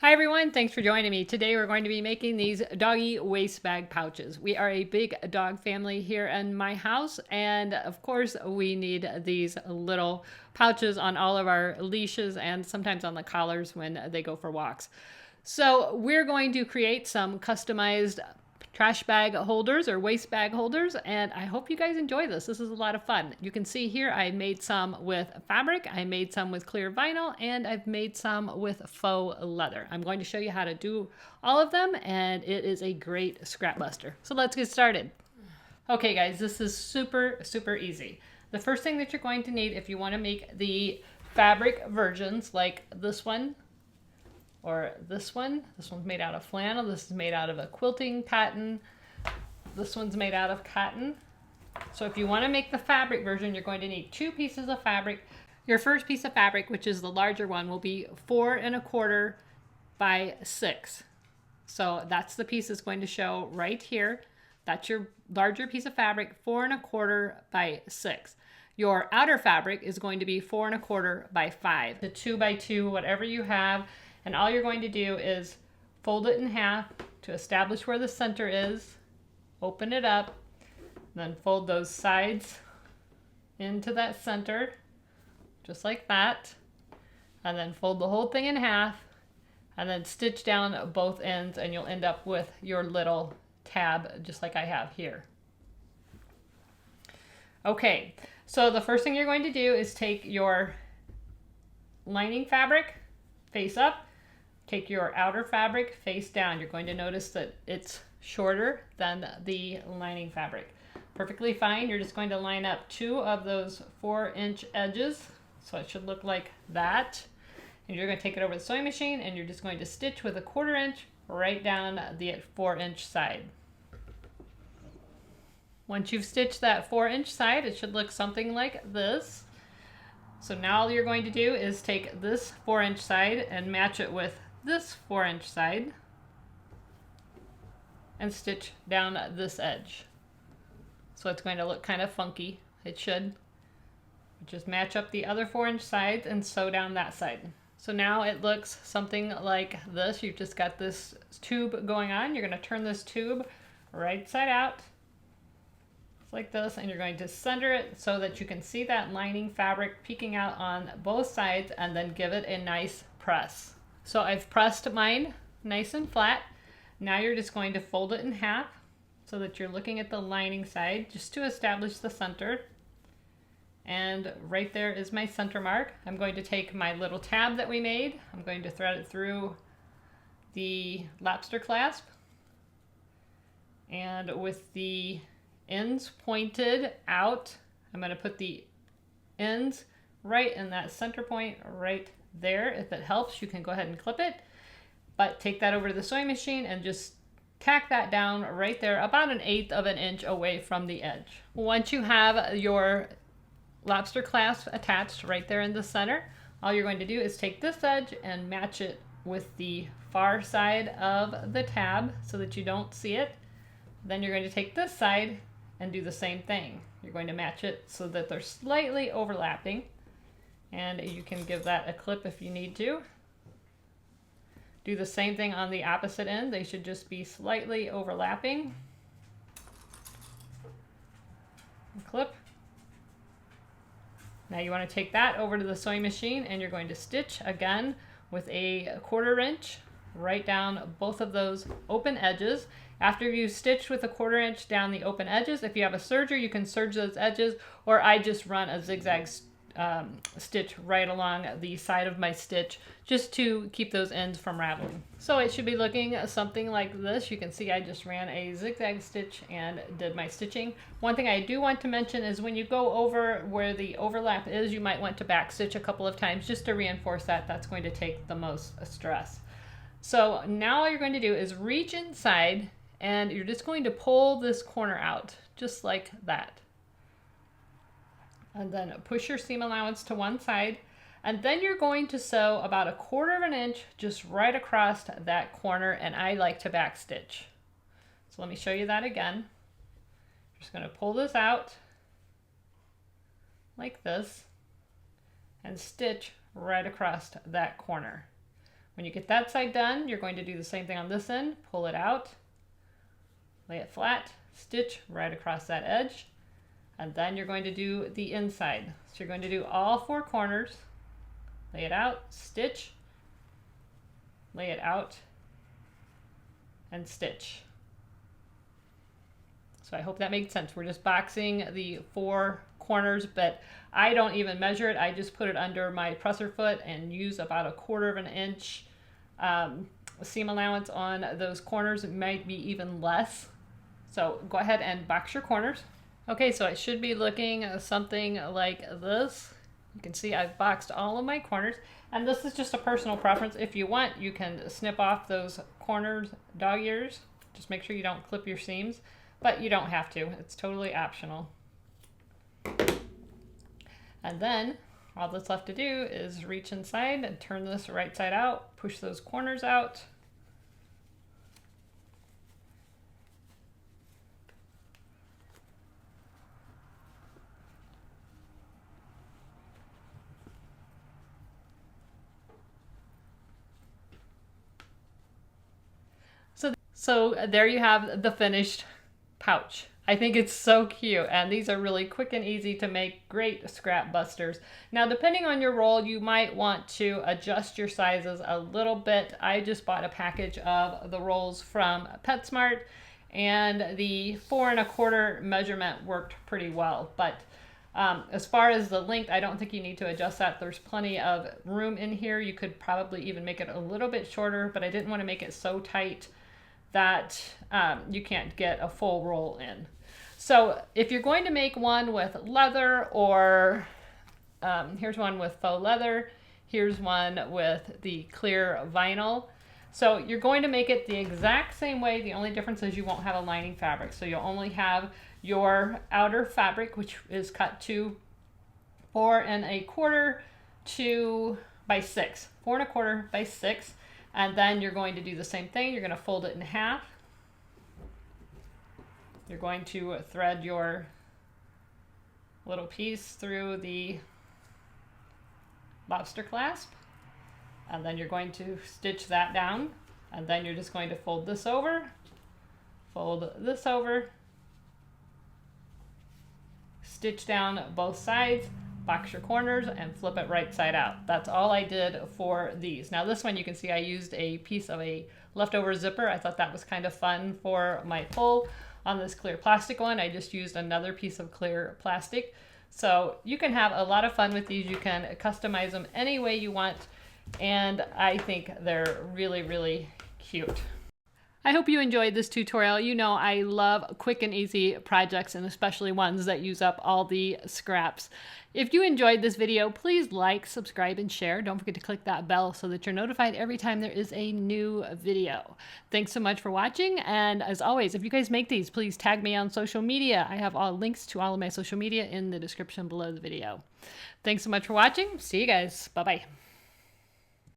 Hi everyone, thanks for joining me. Today we're going to be making these doggy waist bag pouches. We are a big dog family here in my house, and of course we need these little pouches on all of our leashes and sometimes on the collars when they go for walks. So we're going to create some customized trash bag holders or waist bag holders, and I hope you guys enjoy this. This is a lot of fun. You can see here I made some with fabric, I made some with clear vinyl, and I've made some with faux leather. I'm going to show you how to do all of them, and it is a great scrap buster. So let's get started. Okay guys, this is super easy. The first thing that you're going to need if you want to make the fabric versions like this one, or this one's made out of flannel, this is made out of a quilting cotton, this one's made out of cotton. So if you want to make the fabric version, you're going to need 2 pieces of fabric. Your first piece of fabric, which is the larger one, will be 4 1/4 by 6. So that's the piece that's going to show right here. That's your larger piece of fabric, 4 1/4 by 6. Your outer fabric is going to be 4 1/4 by 5. The 2 by 2, whatever you have. And all you're going to do is fold it in half to establish where the center is, open it up, then fold those sides into that center, just like that, and then fold the whole thing in half, and then stitch down both ends, and you'll end up with your little tab, just like I have here. Okay, so the first thing you're going to do is take your lining fabric face up, take your outer fabric face down. You're going to notice that it's shorter than the lining fabric. Perfectly fine. You're just going to line up 2 of those 4-inch edges. So it should look like that. And you're going to take it over the sewing machine and you're just going to stitch with a 1/4 inch right down the 4-inch side. Once you've stitched that 4-inch side, it should look something like this. So now all you're going to do is take this 4-inch side and match it with this 4-inch side and stitch down this edge. So it's going to look kind of funky. It should. Just match up the other 4-inch sides and sew down that side. So now it looks something like this. You've just got this tube going on. You're going to turn this tube right side out, like this, and you're going to center it so that you can see that lining fabric peeking out on both sides, and then give it a nice press. So I've pressed mine nice and flat. Now you're just going to fold it in half so that you're looking at the lining side just to establish the center. And right there is my center mark. I'm going to take my little tab that we made. I'm going to thread it through the lobster clasp, and with the ends pointed out, I'm going to put the ends right in that center point right there. If it helps, you can go ahead and clip it, but take that over to the sewing machine and just tack that down right there, about 1/8 of an inch away from the edge. Once you have your lobster clasp attached right there in the center, all you're going to do is take this edge and match it with the far side of the tab so that you don't see it. Then you're going to take this side and do the same thing. You're going to match it so that they're slightly overlapping, and you can give that a clip if you need to. Do the same thing on the opposite end. They should just be slightly overlapping. Clip. Now you want to take that over to the sewing machine and you're going to stitch again with a 1/4 inch right down both of those open edges. After you've stitched with a 1/4 inch down the open edges, if you have a serger, you can serge those edges, or I just run a zigzag stitch right along the side of my stitch just to keep those ends from rattling. So it should be looking something like this. You can see I just ran a zigzag stitch and did my stitching. One thing I do want to mention is when you go over where the overlap is, you might want to back stitch a couple of times just to reinforce that. That's going to take the most stress. So now all you're going to do is reach inside and you're just going to pull this corner out just like that. And then push your seam allowance to one side, and then you're going to sew about 1/4 inch just right across that corner, and I like to back stitch. So let me show you that again. Just going to pull this out like this and stitch right across that corner. When you get that side done, you're going to do the same thing on this end. Pull it out, lay it flat, stitch right across that edge, and then you're going to do the inside. So you're going to do all 4 corners, lay it out, stitch, lay it out, and stitch. So I hope that makes sense. We're just boxing the 4 corners, but I don't even measure it. I just put it under my presser foot and use about 1/4 of an inch seam allowance on those corners. It might be even less. So go ahead and box your corners. Okay, so it should be looking something like this. You can see I've boxed all of my corners, and this is just a personal preference. If you want, you can snip off those corners, dog ears. Just make sure you don't clip your seams, but you don't have to. It's totally optional. And then all that's left to do is reach inside and turn this right side out, push those corners out. So there you have the finished pouch. I think it's so cute, and these are really quick and easy to make, great scrap busters. Now, depending on your roll, you might want to adjust your sizes a little bit. I just bought a package of the rolls from PetSmart, and the 4 1/4 measurement worked pretty well. But as far as the length, I don't think you need to adjust that. There's plenty of room in here. You could probably even make it a little bit shorter, but I didn't want to make it so tight that you can't get a full roll in. So if you're going to make one with leather, or here's one with faux leather, here's one with the clear vinyl. So you're going to make it the exact same way. The only difference is you won't have a lining fabric. So you'll only have your outer fabric, which is cut to 4 1/4 by 6. 4 1/4 by 6. And then you're going to do the same thing. You're going to fold it in half. You're going to thread your little piece through the lobster clasp. And then you're going to stitch that down. And then you're just going to fold this over, stitch down both sides, box your corners, and flip it right side out. That's all I did for these. Now this one, you can see I used a piece of a leftover zipper. I thought that was kind of fun for my pull. On this clear plastic one, I just used another piece of clear plastic. So you can have a lot of fun with these. You can customize them any way you want, and I think they're really, really cute. I hope you enjoyed this tutorial. You know I love quick and easy projects, and especially ones that use up all the scraps. If you enjoyed this video, please like, subscribe, and share. Don't forget to click that bell so that you're notified every time there is a new video. Thanks so much for watching, and as always, if you guys make these, please tag me on social media. I have all links to all of my social media in the description below the video. Thanks so much for watching. See you guys. Bye-bye.